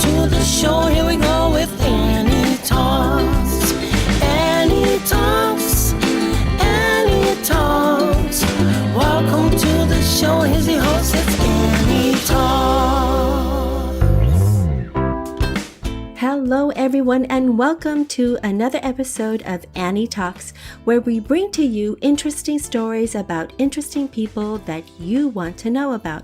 to the show. Here we go with Annie Talks. Annie Talks. Annie Talks. Welcome to the show. Here's the host. It's Annie Talks. Hello, everyone, and welcome to another episode of Annie Talks, where we bring to you interesting stories about interesting people that you want to know about.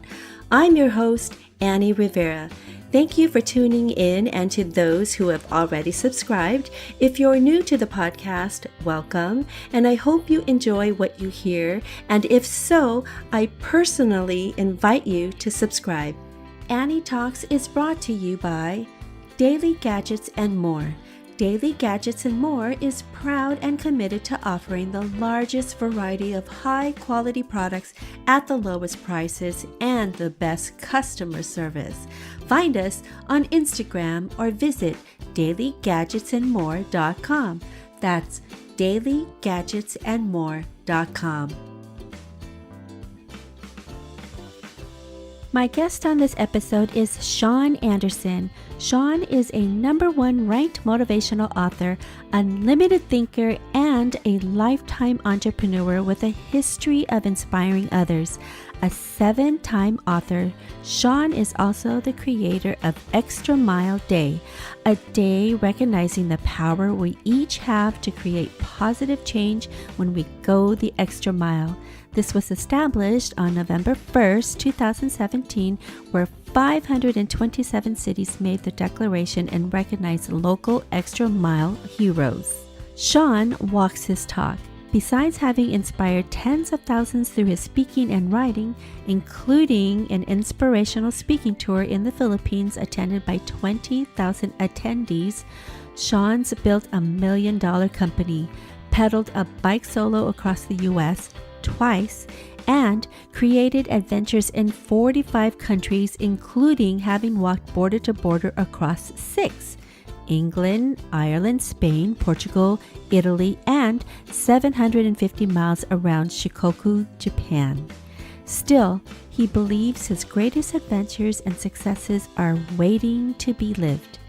I'm your host, Annie Rivera. Thank you for tuning in, and to those who have already subscribed. If you're new to the podcast, welcome, and I hope you enjoy what you hear, and if so, I personally invite you to subscribe. Annie Talks is brought to you by Daily Gadgets and More. Daily Gadgets and More is proud and committed to offering the largest variety of high-quality products at the lowest prices and the best customer service. Find us on Instagram or visit dailygadgetsandmore.com. That's dailygadgetsandmore.com. My guest on this episode is Shawn Anderson. Shawn is a #1 ranked motivational author, unlimited thinker, and a lifetime entrepreneur with a history of inspiring others. A 7-time author, Shawn is also the creator of Extra Mile Day, a day recognizing the power we each have to create positive change when we go the extra mile. This was established on November 1st, 2017, where 527 cities made the declaration and recognized local extra mile heroes. Shawn walks his talk. Besides having inspired tens of thousands through his speaking and writing, including an inspirational speaking tour in the Philippines attended by 20,000 attendees, Shawn's built a $1 million company, pedaled a bike solo across the U.S. twice, and created adventures in 45 countries, including having walked border to border across 6: England, Ireland, Spain, Portugal, Italy, and 750 miles around Shikoku, Japan. Still, he believes his greatest adventures and successes are waiting to be lived.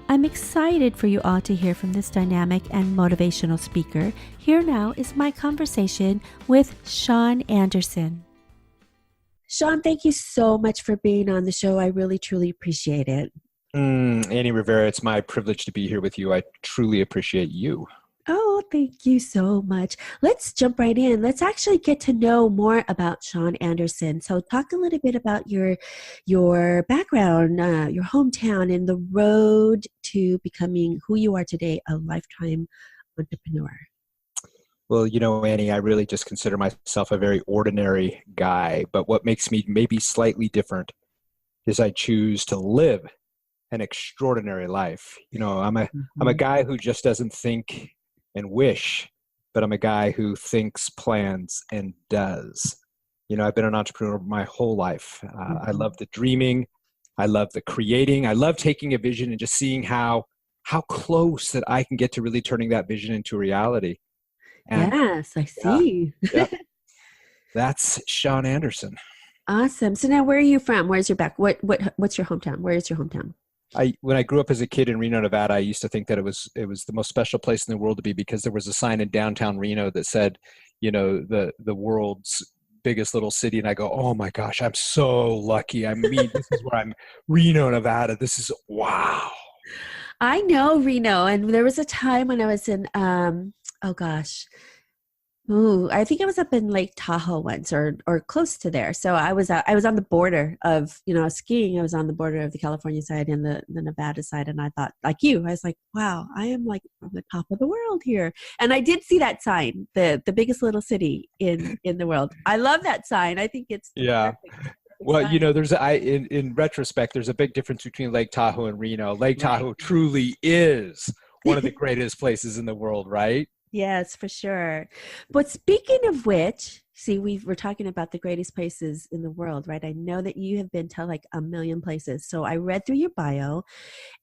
I'm excited for you all to hear from this dynamic and motivational speaker. Here now is my conversation with Shawn Anderson. Shawn, thank you so much for being on the show. I really, truly appreciate it. Annie Rivera, it's my privilege to be here with you. I truly appreciate you. Oh, thank you so much. Let's jump right in. Let's actually get to know more about Shawn Anderson. So talk a little bit about your background, your hometown, and the road to becoming who you are today, a lifetime entrepreneur. Well, Annie, I really just consider myself a very ordinary guy, but what makes me maybe slightly different is I choose to live an extraordinary life. I'm a guy who just doesn't think and wish, but I'm a guy who thinks, plans, and does. I've been an entrepreneur my whole life. I love the dreaming. I love the creating. I love taking a vision and just seeing how close that I can get to really turning that vision into reality. And, yes, I see. Yeah, that's Shawn Anderson. Awesome. So now, where are you from? Where's your what's your hometown? Where is your hometown? When I grew up as a kid in Reno, Nevada, I used to think that it was the most special place in the world to be, because there was a sign in downtown Reno that said, the world's biggest little city. And I go, oh my gosh, I'm so lucky. I mean, this is where I'm, Reno, Nevada. This is, wow. I know Reno. And there was a time when I was in, I think I was up in Lake Tahoe once, or close to there. So I was on the border of, skiing. I was on the border of the California side and the Nevada side. And I thought, like you, I was like, wow, I am like on the top of the world here. And I did see that sign, the biggest little city in the world. I love that sign. I think it's perfect. Well, there's in retrospect, there's a big difference between Lake Tahoe and Reno. Lake Tahoe truly is one of the greatest places in the world, right? Yes, for sure. But speaking of which, see, we're talking about the greatest places in the world, right? I know that you have been to like 1 million places. So I read through your bio,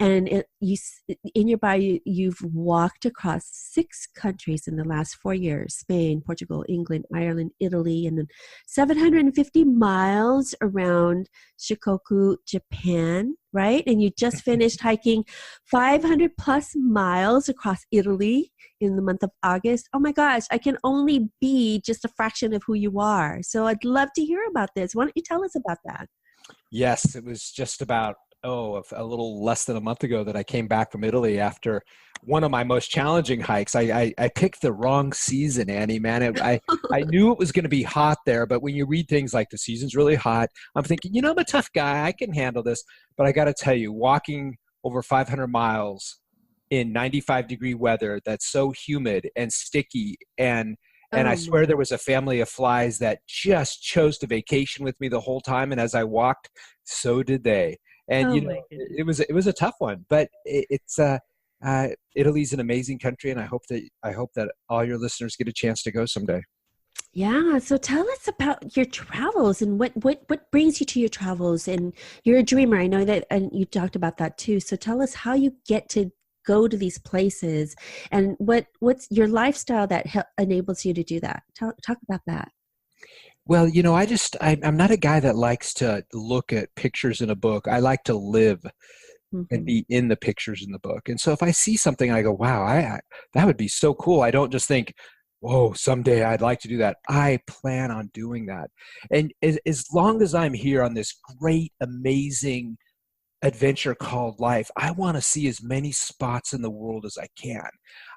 and in your bio, you've walked across 6 countries in the last 4 years: Spain, Portugal, England, Ireland, Italy, and then 750 miles around Shikoku, Japan, right? And you just finished hiking 500 plus miles across Italy in the month of August. Oh my gosh, I can only be just a fraction of who you are. So I'd love to hear about this. Why don't you tell us about that? Yes, it was just about, a little less than a month ago that I came back from Italy after one of my most challenging hikes. I picked the wrong season, Annie, man. I knew it was going to be hot there, but when you read things like the season's really hot, I'm thinking, I'm a tough guy. I can handle this. But I got to tell you, walking over 500 miles in 95-degree weather that's so humid and sticky, and I Oh swear my. there was a family of flies that just chose to vacation with me the whole time. And as I walked, so did they. And Oh my goodness. it was a tough one, but Italy's an amazing country, and I hope that all your listeners get a chance to go someday. Yeah, so tell us about your travels and what brings you to your travels. And you're a dreamer. I know that, and you talked about that too. So tell us how you get to go to these places and what's your lifestyle that enables you to do that. Talk about that. Well, I'm not a guy that likes to look at pictures in a book. I like to live and Hmm. be in the pictures in the book. And so if I see something, I go, wow, that would be so cool. I don't just think, whoa, someday I'd like to do that. I plan on doing that. And as long as I'm here on this great, amazing adventure called life, I want to see as many spots in the world as I can.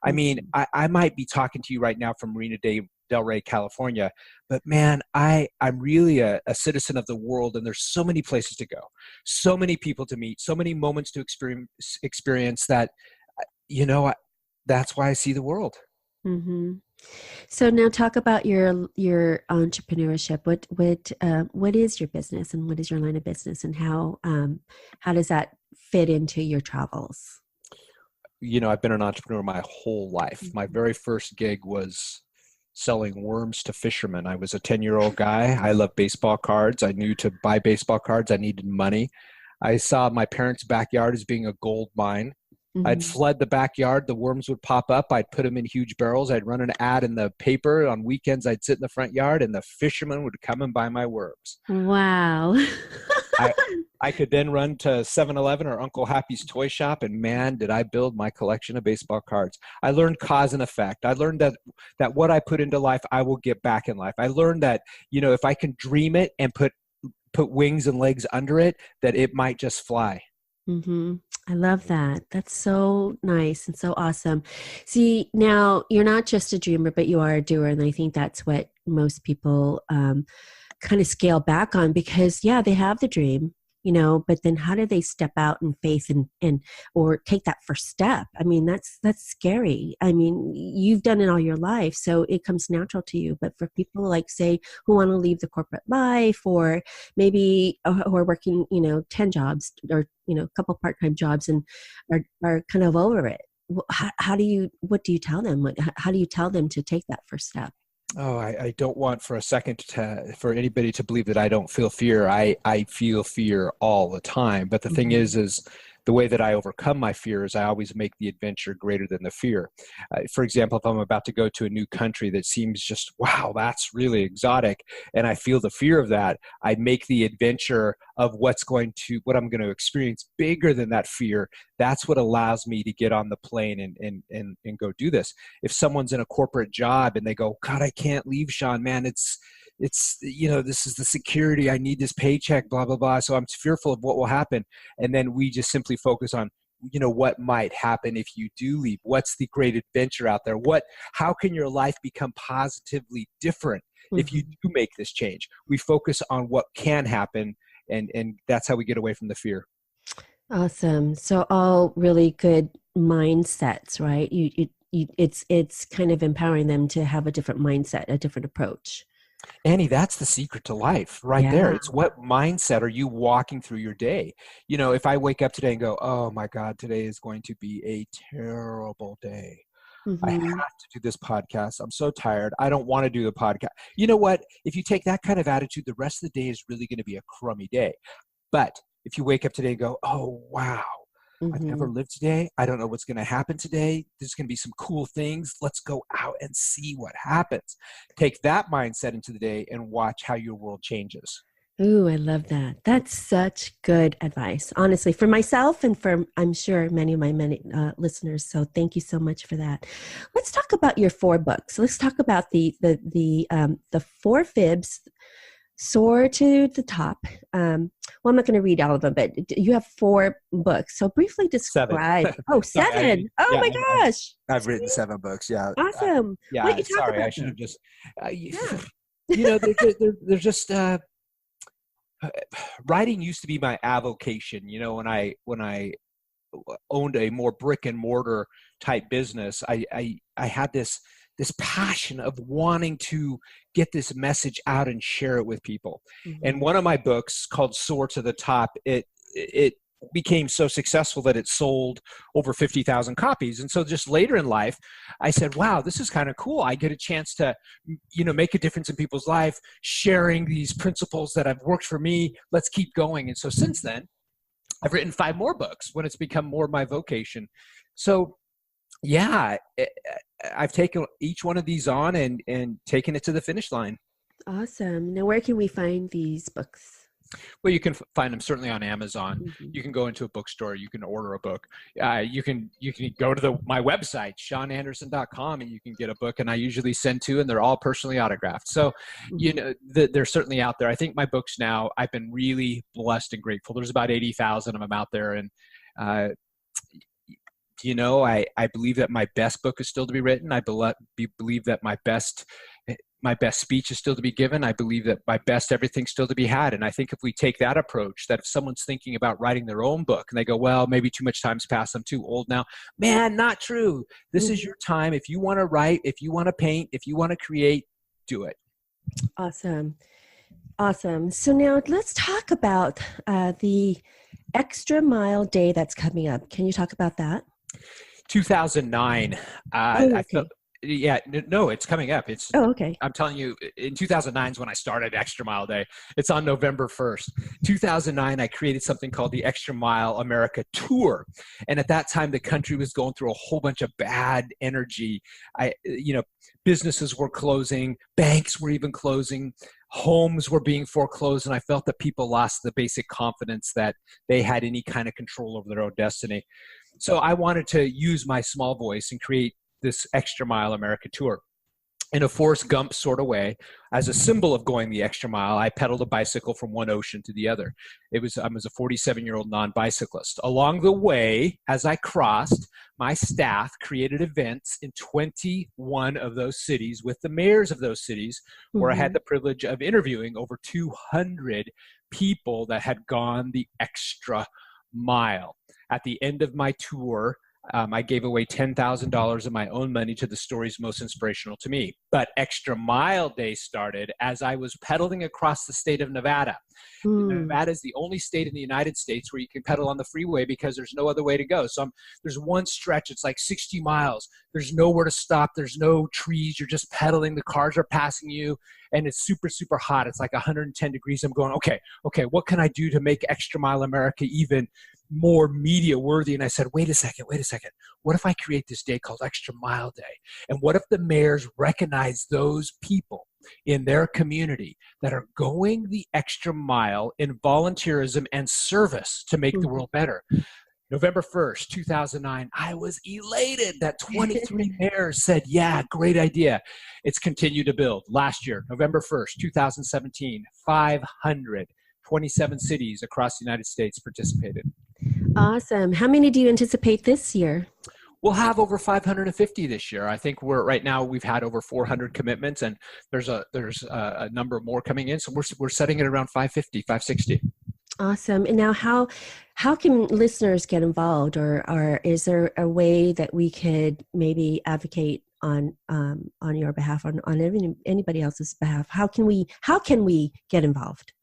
I mean, Hmm. I might be talking to you right now from Del Rey, California, but man, I'm really a citizen of the world, and there's so many places to go, so many people to meet, so many moments to experience that, you know, that's why I see the world. Hmm. So now talk about your entrepreneurship. What is your business and what is your line of business and how does that fit into your travels? I've been an entrepreneur my whole life. My Mhm. very first gig was selling worms to fishermen. I was a 10-year-old guy. I love baseball cards. I knew to buy baseball cards, I needed money. I saw my parents' backyard as being a gold mine. I'd Mhm. flood the backyard. The worms would pop up. I'd put them in huge barrels. I'd run an ad in the paper. On weekends, I'd sit in the front yard, and the fishermen would come and buy my worms. Wow. I I could then run to 7-Eleven or Uncle Happy's toy shop, and man, did I build my collection of baseball cards. I learned cause and effect. I learned that what I put into life, I will get back in life. I learned that, if I can dream it and put wings and legs under it, that it might just fly. Hmm. I love that. That's so nice and so awesome. See, now you're not just a dreamer, but you are a doer. And I think that's what most people kind of scale back on because, yeah, they have the dream, but then how do they step out in faith and or take that first step? I mean, that's scary. I mean, you've done it all your life, so it comes natural to you. But for people like, say, who want to leave the corporate life or maybe who are working, 10 jobs or, a couple part-time jobs and are kind of over it. What do you tell them? How do you tell them to take that first step? Oh, I don't want for a second for anybody to believe that I don't feel fear. I feel fear all the time. But the thing Mhm. is the way that I overcome my fear is I always make the adventure greater than the fear. For example, if I'm about to go to a new country that seems just, wow, that's really exotic, and I feel the fear of that, I make the adventure of what I'm going to experience bigger than that fear. That's what allows me to get on the plane and go do this. If someone's in a corporate job and they go, God, I can't leave, Shawn, man, it's this is the security, I need this paycheck, blah blah blah, so I'm fearful of what will happen. And then we just simply focus on what might happen if you do leave. What's the great adventure out there? How can your life become positively different if you Mhm. do make this change? We focus on what can happen, and that's how we get away from the fear. Awesome. So all really good mindsets, right? It's kind of empowering them to have a different mindset, a different approach. Annie, that's the secret to life right there. Yeah. It's what mindset are you walking through your day? If I wake up today and go, oh my God, today is going to be a terrible day. I have Hmm. to do this podcast. I'm so tired. I don't want to do the podcast. You know what? If you take that kind of attitude, the rest of the day is really going to be a crummy day. But if you wake up today and go, oh, wow, I've never Hmm. lived today. I don't know what's going to happen today. There's going to be some cool things. Let's go out and see what happens. Take that mindset into the day and watch how your world changes. Ooh, I love that. That's such good advice, honestly, for myself and for, I'm sure, many listeners. So thank you so much for that. Let's talk about your four books. Let's talk about the four fibs, soar to the top. Well, I'm not going to read all of them, but you have four books. So briefly Seven. describe. Oh, Sorry, seven. Oh yeah, my gosh. I've written 7 books. Yeah. Awesome. Why don't Yeah. you talk Sorry, I about should have them? just. Yeah. They're just. Writing used to be my avocation. When I owned a more brick and mortar type business, I had this passion of wanting to get this message out and share it with people. And Mhm. one of my books, called Soar to the Top, it became so successful that it sold over 50,000 copies. And so just later in life, I said, wow, this is kind of cool. I get a chance to, make a difference in people's life, sharing these principles that have worked for me. Let's keep going. And so since then, I've written 5 more books when it's become more my vocation. So yeah, I've taken each one of these on and taken it to the finish line. Awesome. Now, where can we find these books? Well, you can find them certainly on Amazon. Mhm. You can go into a bookstore. You can order a book. You can go to my website, ShawnAnderson.com, and you can get a book. And I usually send 2, and they're all personally autographed. So, Mhm. they're certainly out there. I think my books now, I've been really blessed and grateful. There's about 80,000 of them out there, and uh, I believe that my best book is still to be written. I believe that my best speech is still to be given. I believe that my best everything's still to be had. And I think if we take that approach, that if someone's thinking about writing their own book and they go, well, maybe too much time's passed, I'm too old now. Man, not true. This is Mhm. your time. If you want to write, if you want to paint, if you want to create, do it. Awesome. Awesome. So now let's talk about the extra mile day that's coming up. Can you talk about that? 2009. Oh, I felt, okay. yeah, no, it's coming up. Oh, okay. I'm telling you, in 2009 is when I started Extra Mile Day. It's on November 1st. 2009, I created something called the Extra Mile America Tour. And at that time, the country was going through a whole bunch of bad energy. Businesses were closing, banks were even closing, homes were being foreclosed. And I felt that people lost the basic confidence that they had any kind of control over their own destiny. So I wanted to use my small voice and create this Extra Mile America Tour. In a Forrest Gump sort of way, as a symbol of going the extra mile, I pedaled a bicycle from one ocean to the other. I was a 47-year-old non-bicyclist. Along the way, as I crossed, my staff created events in 21 of those cities with the mayors of those cities, where I had Mhm. the privilege of interviewing over 200 people that had gone the extra mile. At the end of my tour, I gave away $10,000 of my own money to the stories most inspirational to me. But Extra Mile Day started as I was pedaling across the state of Nevada. Mm. Nevada is the only state in the United States where you can pedal on the freeway because there's no other way to go. So there's one stretch, it's like 60 miles. There's nowhere to stop. There's no trees. You're just pedaling. The cars are passing you, and it's super, super hot. It's like 110 degrees. I'm going, okay, what can I do to make Extra Mile America even more media worthy? And I said, wait a second. What if I create this day called Extra Mile Day? And what if the mayors recognize those people in their community that are going the extra mile in volunteerism and service to make the Mhm. world better? November 1st, 2009, I was elated that 23 mayors said, yeah, great idea. It's continued to build. Last year, November 1st, 2017, 527 cities across the United States participated. Awesome. How many do you anticipate this year? We'll have over 550 this year. I think right now we've had over 400 commitments, and there's a number more coming in. So we're setting it around 550, 560. Awesome. And now how can listeners get involved, or is there a way that we could maybe advocate on your behalf, on anybody else's behalf? How can we get involved?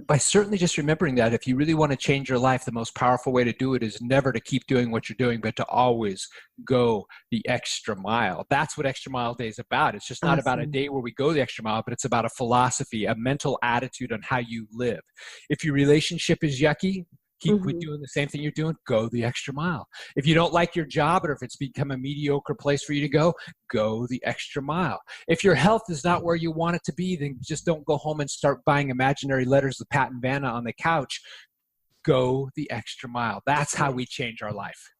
By certainly just remembering that if you really want to change your life, the most powerful way to do it is never to keep doing what you're doing, but to always go the extra mile. That's what Extra Mile Day is about. It's just not about a Awesome. day where we go the extra mile, but it's about a philosophy, a mental attitude on how you live. If your relationship is yucky, Keep doing the same thing you're doing. Go the extra mile. If you don't like your job, or if it's become a mediocre place for you to go the extra mile. If your health is not where you want it to be, then just don't go home and start buying imaginary letters of Pat and Vanna on the couch. Go the extra mile. That's how we change our life.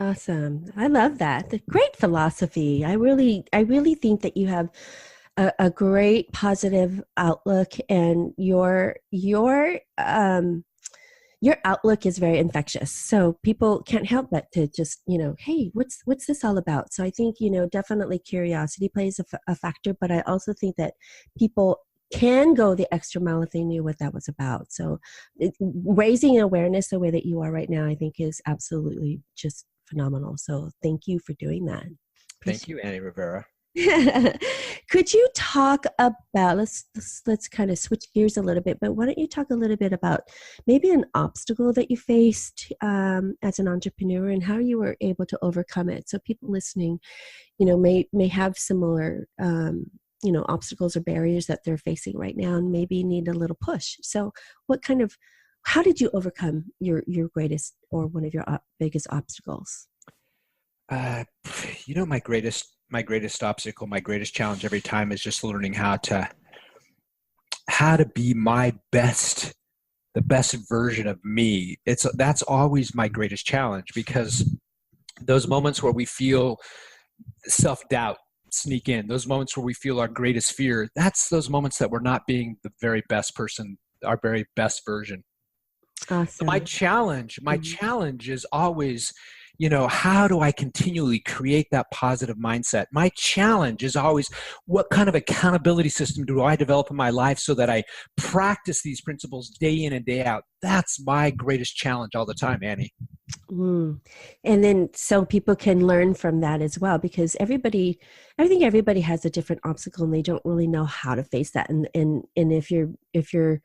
Awesome. I love that. The great philosophy. I really think that you have a great positive outlook, and your outlook is very infectious. So people can't help but to just, hey, what's this all about? So I think, definitely curiosity plays a factor, but I also think that people can go the extra mile if they knew what that was about. So raising awareness the way that you are right now, I think is absolutely just phenomenal. So thank you for doing that. Thank you, Annie Rivera. Could you talk about, let's kind of switch gears a little bit, but why don't you talk a little bit about maybe an obstacle that you faced as an entrepreneur and how you were able to overcome it? So people listening, may have similar, obstacles or barriers that they're facing right now and maybe need a little push. So how did you overcome your greatest or one of your biggest obstacles? My greatest obstacle, my greatest challenge every time is just learning how to be the best version of me. That's always my greatest challenge, because those moments where we feel self-doubt sneak in, those moments where we feel our greatest fear, that's those moments that we're not being the very best person, our very best version. Awesome. So my challenge is always, how do I continually create that positive mindset? My challenge is always, what kind of accountability system do I develop in my life so that I practice these principles day in and day out? That's my greatest challenge all the time, Annie. And then so people can learn from that as well, because I think everybody has a different obstacle and they don't really know how to face that. And if you're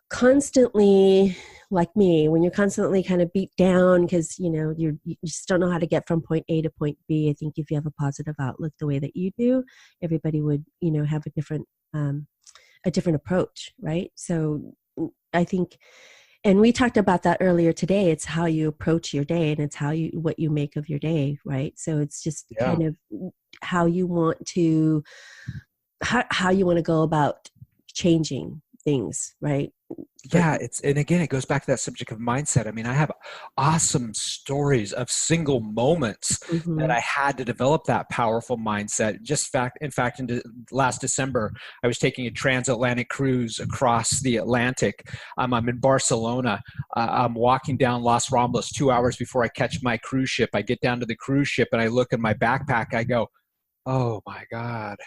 constantly, like me, when you're constantly kind of beat down because you just don't know how to get from point A to point B, I think if you have a positive outlook the way that you do, everybody would have a different approach, right? So I think, and we talked about that earlier today, it's how you approach your day and it's what you make of your day, right? So it's just kind of how you want to go about changing things, right? Yeah, and again, it goes back to that subject of mindset. I mean, I have awesome stories of single moments that I had to develop that powerful mindset. In fact, last December, I was taking a transatlantic cruise across the Atlantic. I'm in Barcelona. I'm walking down Las Ramblas 2 hours before I catch my cruise ship. I get down to the cruise ship and I look in my backpack. I go, oh my God.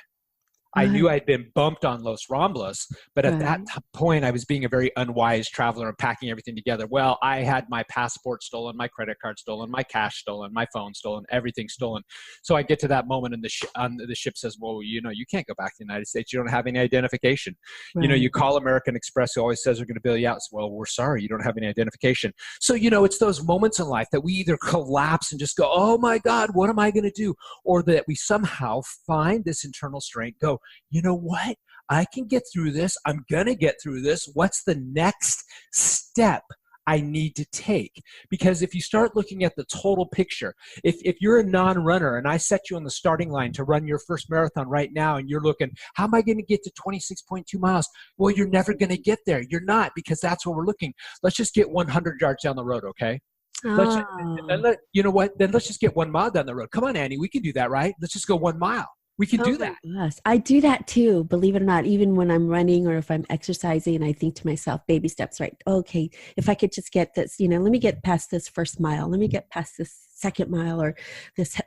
I knew I'd been bumped on Los Ramblas, but at that point, I was being a very unwise traveler and packing everything together. Well, I had my passport stolen, my credit card stolen, my cash stolen, my phone stolen, everything stolen. So I get to that moment and the ship says, well, you can't go back to the United States. You don't have any identification. Right. You call American Express, who always says they're going to bail you out. So, well, we're sorry, you don't have any identification. So, it's those moments in life that we either collapse and just go, oh my God, what am I going to do? Or that we somehow find this internal strength, go, you know what? I can get through this. I'm going to get through this. What's the next step I need to take? Because if you start looking at the total picture, if you're a non-runner and I set you on the starting line to run your first marathon right now and you're looking, how am I going to get to 26.2 miles? Well, you're never going to get there. You're not, because that's what we're looking. Let's just get 100 yards down the road, okay? You know what? Then let's just get 1 mile down the road. Come on, Annie, we can do that, right? Let's just go 1 mile. We can do that. Yes, I do that too, believe it or not, even when I'm running or if I'm exercising and I think to myself, baby steps, right? Okay, if I could just get this, let me get past this first mile. Let me get past this second mile or this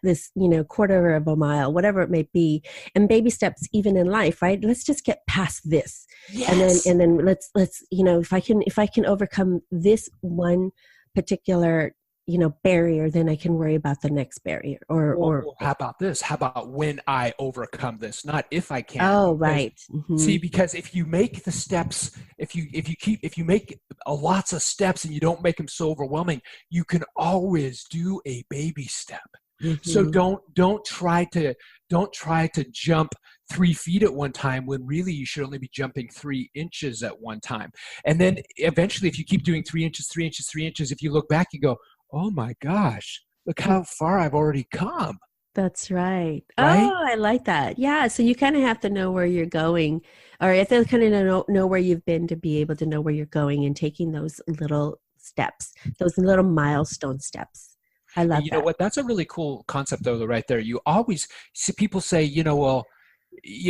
quarter of a mile, whatever it may be. And baby steps even in life, right? Let's just get past this. Yes. And then let's if I can overcome this one particular barrier, then I can worry about the next barrier. Or how about this? How about when I overcome this? Not if I can. Oh, right. See, because if you make the steps, if you make lots of steps and you don't make them so overwhelming, you can always do a baby step. So don't try to jump 3 feet at one time when really you should only be jumping 3 inches at one time. And then eventually, if you keep doing 3 inches, 3 inches, 3 inches, if you look back, you go, oh my gosh, look how far I've already come. That's right. Right? Oh, I like that. Yeah. So you kind of have to know where you're going, or you have to kind of know where you've been to be able to know where you're going and taking those little steps, those little milestone steps. I love And you know that. what? That's a really cool concept, though, right there. You always see people say, well,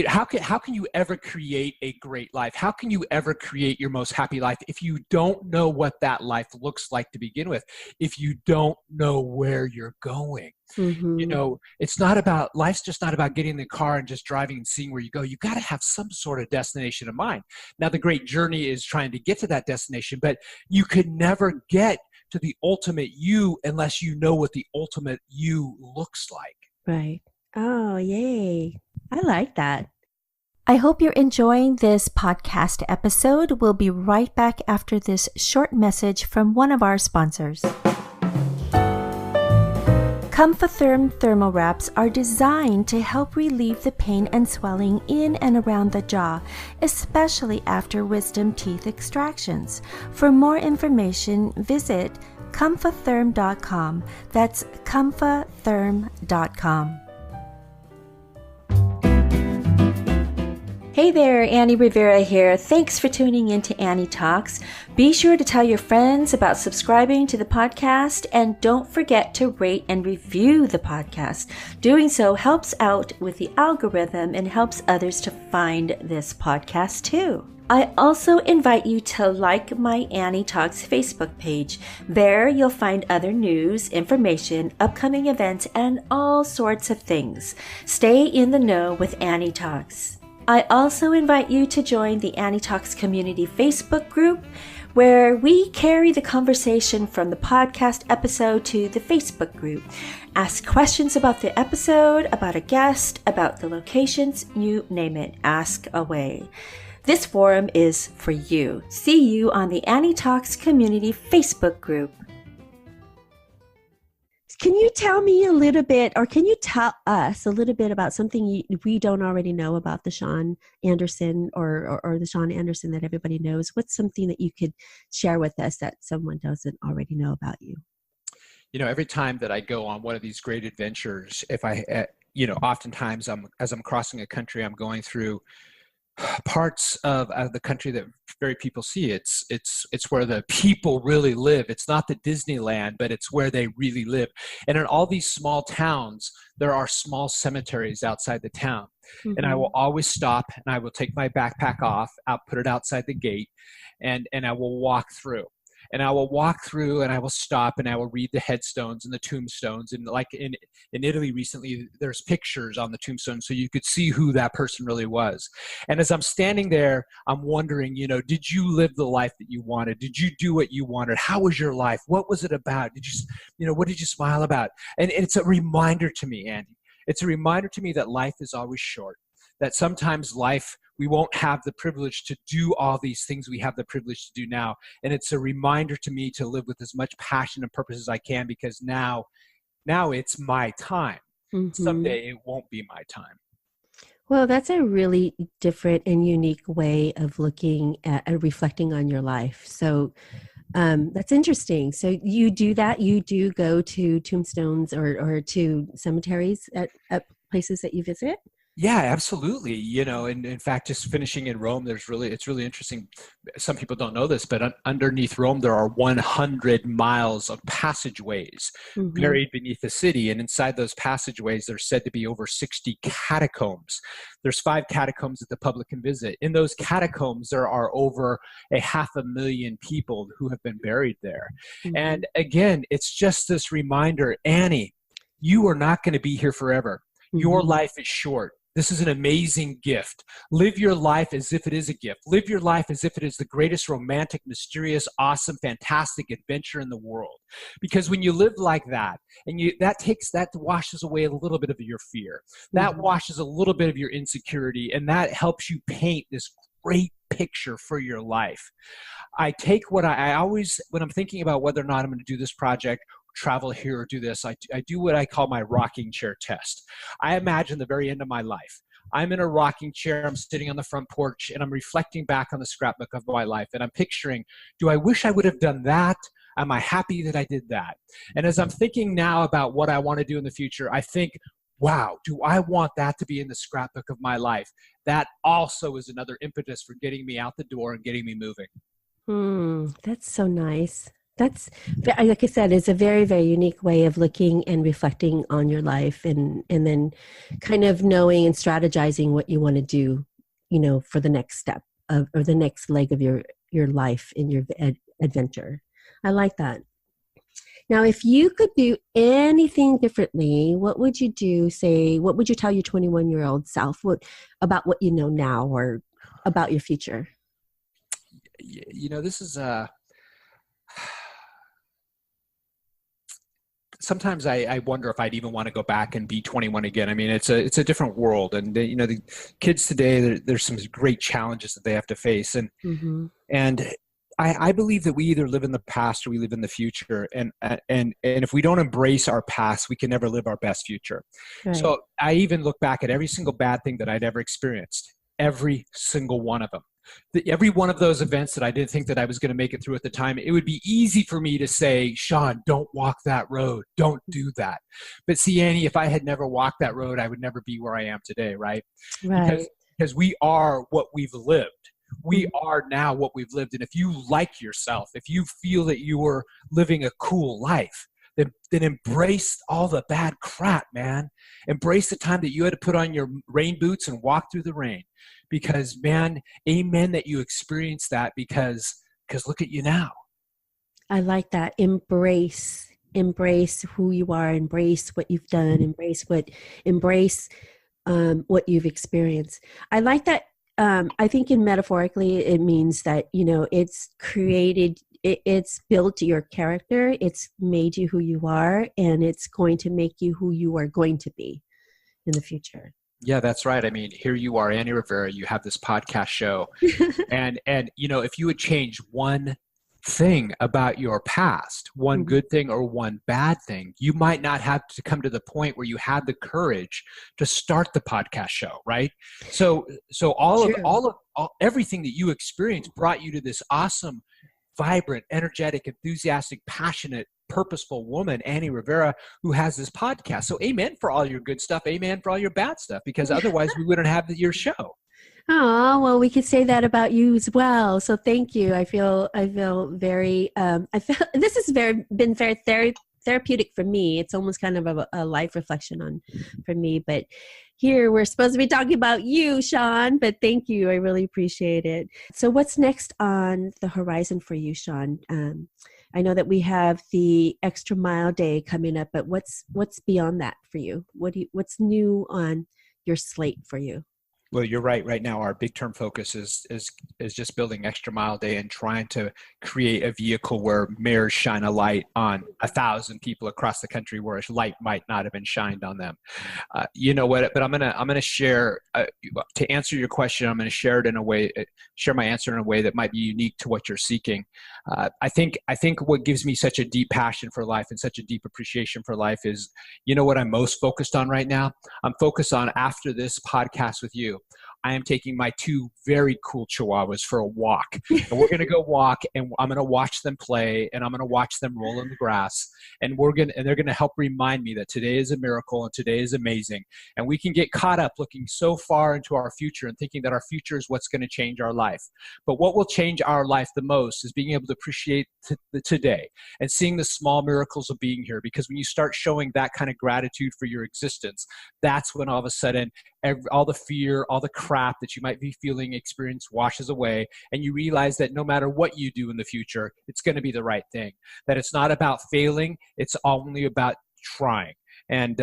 how can you ever create a great life? How can you ever create your most happy life if you don't know what that life looks like to begin with? If you don't know where you're going? Mm-hmm. It's not about, life's just not about getting in the car and just driving and seeing where you go. You got to have some sort of destination in mind. Now, the great journey is trying to get to that destination, but you could never get to the ultimate you unless you know what the ultimate you looks like. Right. Oh, yay. I like that. I hope you're enjoying this podcast episode. We'll be right back after this short message from one of our sponsors. Comfotherm thermal wraps are designed to help relieve the pain and swelling in and around the jaw, especially after wisdom teeth extractions. For more information, visit comfotherm.com. That's comfotherm.com. Hey there, Annie Rivera here. Thanks for tuning in to Annie Talks. Be sure to tell your friends about subscribing to the podcast, and don't forget to rate and review the podcast. Doing so helps out with the algorithm and helps others to find this podcast too. I also invite you to like my Annie Talks Facebook page. There you'll find other news, information, upcoming events, and all sorts of things. Stay in the know with Annie Talks. I also invite you to join the Annie Talks Community Facebook group, where we carry the conversation from the podcast episode to the Facebook group. Ask questions about the episode, about a guest, about the locations, you name it. Ask away. This forum is for you. See you on the Annie Talks Community Facebook group. Can you tell me a little bit, or can you tell us a little bit about something we don't already know about the Shawn Anderson or the Shawn Anderson that everybody knows? What's something that you could share with us that someone doesn't already know about you? Every time that I go on one of these great adventures, oftentimes as I'm crossing a country, I'm going through parts of the country that very people see. It's where the people really live. It's not the Disneyland, but it's where they really live. And in all these small towns, there are small cemeteries outside the town. Mm-hmm. And I will always stop, and I will take my backpack off, I'll put it outside the gate, and I will walk through. And I will walk through, and I will stop, and I will read the headstones and the tombstones. And like in Italy recently, there's pictures on the tombstone, so you could see who that person really was. And as I'm standing there, I'm wondering, did you live the life that you wanted? Did you do what you wanted? How was your life? What was it about? Did you, what did you smile about? And it's a reminder to me, Andy. It's a reminder to me that life is always short, that sometimes life, we won't have the privilege to do all these things we have the privilege to do now. And it's a reminder to me to live with as much passion and purpose as I can, because now it's my time. Mm-hmm. Someday it won't be my time. Well, that's a really different and unique way of looking at and reflecting on your life. So that's interesting. So you do that. You do go to tombstones or to cemeteries at places that you visit? Yeah, absolutely. And in fact, just finishing in Rome, it's really interesting. Some people don't know this, but underneath Rome, there are 100 miles of passageways buried beneath the city. And inside those passageways, there's said to be over 60 catacombs. There's 5 catacombs that the public can visit. In those catacombs, there are over 500,000 people who have been buried there. Mm-hmm. And again, it's just this reminder, Annie, you are not going to be here forever. Mm-hmm. Your life is short. This is an amazing gift. Live your life as if it is a gift. Live your life as if it is the greatest romantic, mysterious, awesome, fantastic adventure in the world. Because when you live like that, and that washes away a little bit of your fear. That washes a little bit of your insecurity, and that helps you paint this great picture for your life. I take what I always, when I'm thinking about whether or not I'm going to do this project, travel here or do this, I do what I call my rocking chair test. I imagine the very end of my life. I'm in a rocking chair, I'm sitting on the front porch, and I'm reflecting back on the scrapbook of my life, and I'm picturing, do I wish I would have done that? Am I happy that I did that? And as I'm thinking now about what I want to do in the future, I think, wow, do I want that to be in the scrapbook of my life? That also is another impetus for getting me out the door and getting me moving. That's so nice. That's, like I said, it's a very, very unique way of looking and reflecting on your life, and then kind of knowing and strategizing what you want to do, for the next step or the next leg of your life in your adventure. I like that. Now, if you could do anything differently, what would you do? Say, what would you tell your 21-year-old self about what you know now or about your future? This is sometimes I wonder if I'd even want to go back and be 21 again. I mean, it's a different world, and the kids today, there's some great challenges that they have to face, and I believe that we either live in the past or we live in the future, and if we don't embrace our past, we can never live our best future. Right. So I even look back at every single bad thing that I'd ever experienced, every single one of them. Every one of those events that I didn't think that I was going to make it through at the time, it would be easy for me to say, Shawn, don't walk that road. Don't do that. But see, Annie, if I had never walked that road, I would never be where I am today, right? Because we are what we've lived. We are now what we've lived. And if you like yourself, if you feel that you are living a cool life, then embrace all the bad crap, man. Embrace the time that you had to put on your rain boots and walk through the rain. Because, man, amen that you experienced that, because look at you now. I like that. Embrace who you are, embrace what you've done, embrace what you've experienced. I like that. I think metaphorically, it means that, it's created, it's built your character, it's made you who you are, and it's going to make you who you are going to be in the future. Yeah, that's right. I mean, here you are, Annie Rivera, you have this podcast show, and if you would change one thing about your past, one good thing or one bad thing, you might not have to come to the point where you had the courage to start the podcast show, right? So everything that you experienced brought you to this awesome, vibrant, energetic, enthusiastic, passionate, purposeful woman, Annie Rivera, who has this podcast. So amen for all your good stuff, amen for all your bad stuff, because otherwise we wouldn't have your show. Oh, well, we could say that about you as well. So thank you. I feel very, this has been very therapeutic for me. It's almost kind of a life reflection for me, but here we're supposed to be talking about you, Shawn, but thank you. I really appreciate it. So what's next on the horizon for you, Shawn? I know that we have the Extra Mile Day coming up, but what's beyond that for you? What's new on your slate for you? Well, you're right. Right now, our big term focus is just building Extra Mile Day and trying to create a vehicle where mayors shine a light on 1,000 people across the country where a light might not have been shined on them. You know what? But I'm gonna share to answer your question. I'm gonna share my answer in a way that might be unique to what you're seeking. I think what gives me such a deep passion for life and such a deep appreciation for life is, what I'm most focused on right now? I'm focused on, after this podcast with you, I am taking my 2 very cool Chihuahuas for a walk. And we're going to go walk, and I'm going to watch them play, and I'm going to watch them roll in the grass. And they're going to help remind me that today is a miracle and today is amazing. And we can get caught up looking so far into our future and thinking that our future is what's going to change our life. But what will change our life the most is being able to appreciate the today and seeing the small miracles of being here. Because when you start showing that kind of gratitude for your existence, that's when all of a sudden all the fear, all the crap that you might be feeling, experience washes away, and you realize that no matter what you do in the future, it's going to be the right thing. That it's not about failing; it's only about trying. And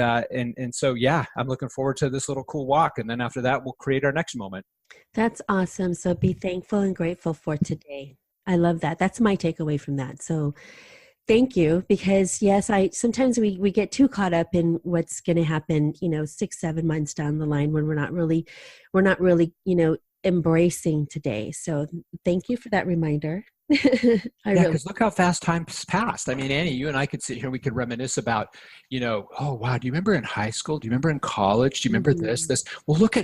so, yeah, I'm looking forward to this little cool walk, and then after that, we'll create our next moment. That's awesome. So be thankful and grateful for today. I love that. That's my takeaway from that. So thank you, because yes, sometimes we get too caught up in what's going to happen, 6-7 months down the line when we're not really, embracing today. So thank you for that reminder. I Yeah, really. because look how fast time's passed. I mean, Annie, you and I could sit here and we could reminisce about, oh wow, do you remember in high school? Do you remember in college? Do you remember this, Mhm. this? Well, look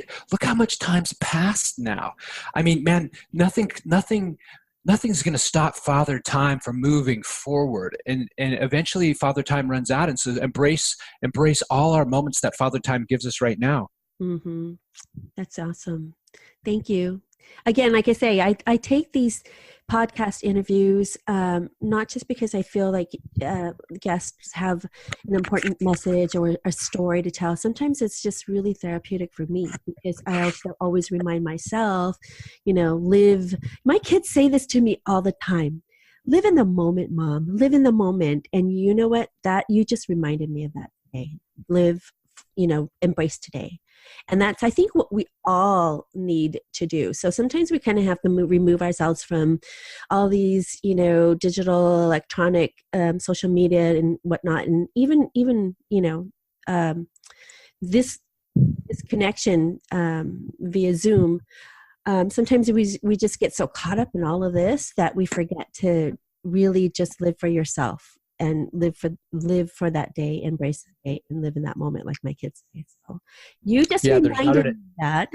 how much time's passed now. I mean, man, nothing's going to stop Father Time from moving forward, and eventually Father Time runs out, and so embrace all our moments that Father Time gives us right now. Mhm. That's awesome. Thank you. Again, like I say, I take these podcast interviews not just because I feel like guests have an important message or a story to tell. Sometimes it's just really therapeutic for me because I also always remind myself, live. My kids say this to me all the time. Live in the moment, Mom. Live in the moment. And you know what? That you just reminded me of that today. Live, embrace today. And that's, I think, what we all need to do. So sometimes we kind of have to remove ourselves from all these, digital, electronic, social media and whatnot. And even um, this connection via Zoom. Sometimes we just get so caught up in all of this that we forget to really just live for yourself and live for that day, embrace the day, and live in that moment, like my kids say. So, you just Yeah, reminded me of that.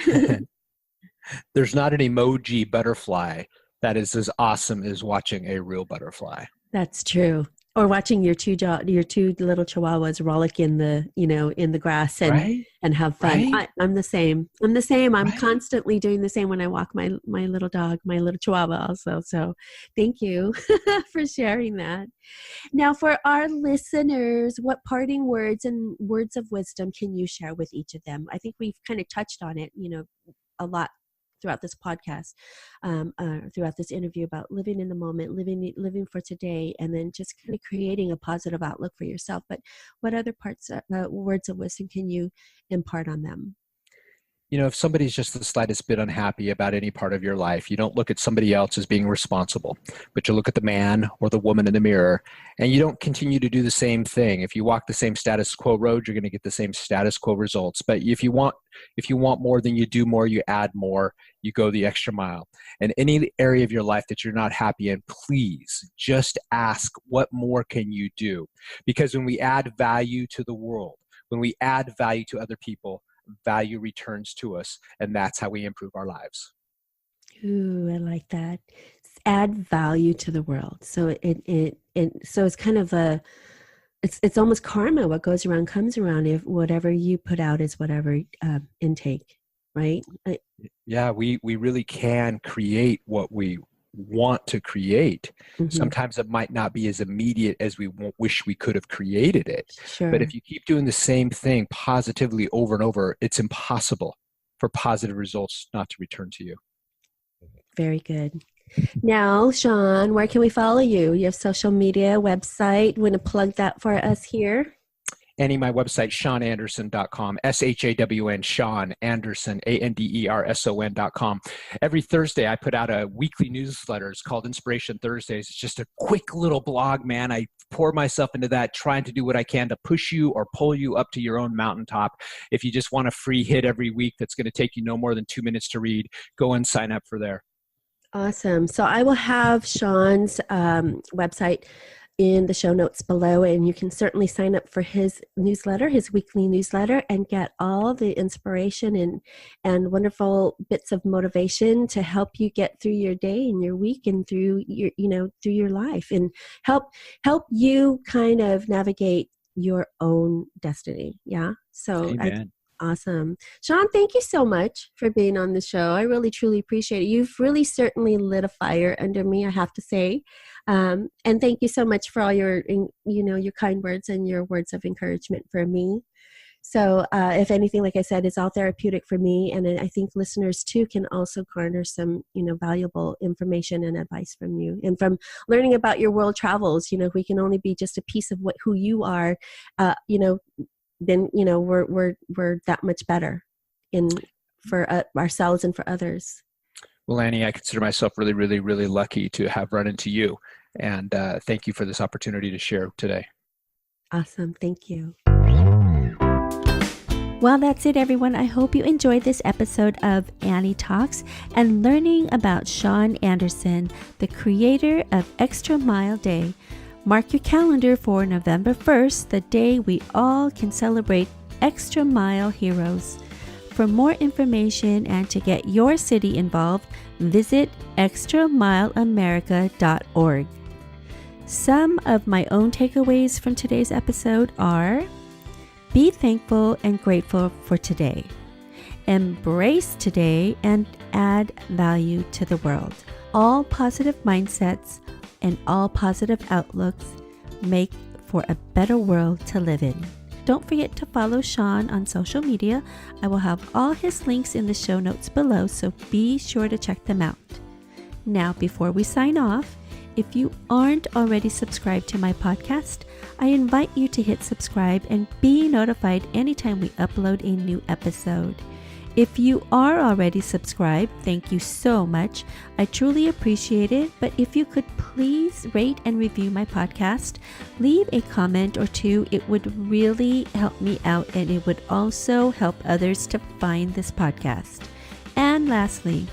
there's not an emoji butterfly that is as awesome as watching a real butterfly. That's true. Or watching your two little chihuahuas rollick in the grass Right? and have fun. Right? I'm the same. I'm the same. I'm Right? constantly doing the same when I walk my little dog, my little chihuahua also. So thank you for sharing that. Now, for our listeners, what parting words and words of wisdom can you share with each of them? I think we've kind of touched on it, a lot throughout this podcast, throughout this interview about living in the moment, living for today, and then just kind of creating a positive outlook for yourself. But what other words of wisdom can you impart on them? If somebody's just the slightest bit unhappy about any part of your life, you don't look at somebody else as being responsible, but you look at the man or the woman in the mirror, and you don't continue to do the same thing. If you walk the same status quo road, you're going to get the same status quo results. But if you want more, then you do more, you add more, you go the extra mile. And any area of your life that you're not happy in, please just ask, what more can you do? Because when we add value to the world, when we add value to other people, value returns to us, and that's how we improve our lives. Ooh, I like that. Add value to the world. So so it's kind of it's almost karma. What goes around comes around. If whatever you put out is whatever intake, right? Yeah, we really can create what we want to create. Mhm. Sometimes it might not be as immediate as we wish we could have created it. But Sure. if you keep doing the same thing positively over and over, it's impossible for positive results not to return to you. Very good. Now, Shawn, where can we follow you? You have social media, website. Want to plug that for us here? Annie, my website, ShawnAnderson.com, SHAWN, Shawn Anderson, ANDERSON.com. Every Thursday, I put out a weekly newsletter. It's called Inspiration Thursdays. It's just a quick little blog, man. I pour myself into that, trying to do what I can to push you or pull you up to your own mountaintop. If you just want a free hit every week that's going to take you no more than 2 minutes to read, go and sign up for there. Awesome. So I will have Shawn's website in the show notes below, and you can certainly sign up for his newsletter, his weekly newsletter, and get all the inspiration and wonderful bits of motivation to help you get through your day and your week and through your life, and help you kind of navigate your own destiny. Yeah. So Amen. awesome. Shawn, thank you so much for being on the show. I really, truly appreciate it. You've really certainly lit a fire under me, I have to say. And thank you so much for all your kind words and your words of encouragement for me. So if anything, like I said, it's all therapeutic for me. And I think listeners too can also garner some, valuable information and advice from you. And from learning about your world travels, we can only be just a piece of who you are, then we're that much better for ourselves and for others. Well, Annie, I consider myself really, really, really lucky to have run into you. And thank you for this opportunity to share today. Awesome. Thank you. Well, that's it, everyone. I hope you enjoyed this episode of Annie Talks and learning about Shawn Anderson, the creator of Extra Mile Day. Mark your calendar for November 1st, the day we all can celebrate Extra Mile heroes. For more information and to get your city involved, visit extramileamerica.org. Some of my own takeaways from today's episode are: be thankful and grateful for today. Embrace today and add value to the world. All positive mindsets and all positive outlooks make for a better world to live in. Don't forget to follow Shawn on social media. I will have all his links in the show notes below, so be sure to check them out. Now, before we sign off, if you aren't already subscribed to my podcast, I invite you to hit subscribe and be notified anytime we upload a new episode. If you are already subscribed, thank you so much. I truly appreciate it, but if you could please rate and review my podcast, leave a comment or two, it would really help me out and it would also help others to find this podcast. And lastly,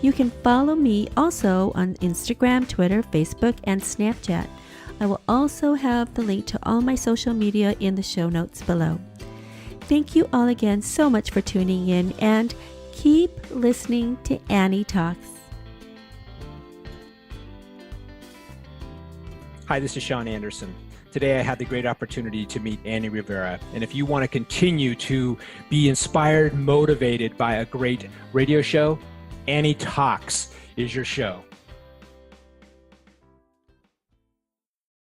you can follow me also on Instagram, Twitter, Facebook, and Snapchat. I will also have the link to all my social media in the show notes below. Thank you all again so much for tuning in and keep listening to Annie Talks. Hi, this is Shawn Anderson. Today I had the great opportunity to meet Annie Rivera. And if you want to continue to be inspired, motivated by a great radio show, Annie Talks is your show.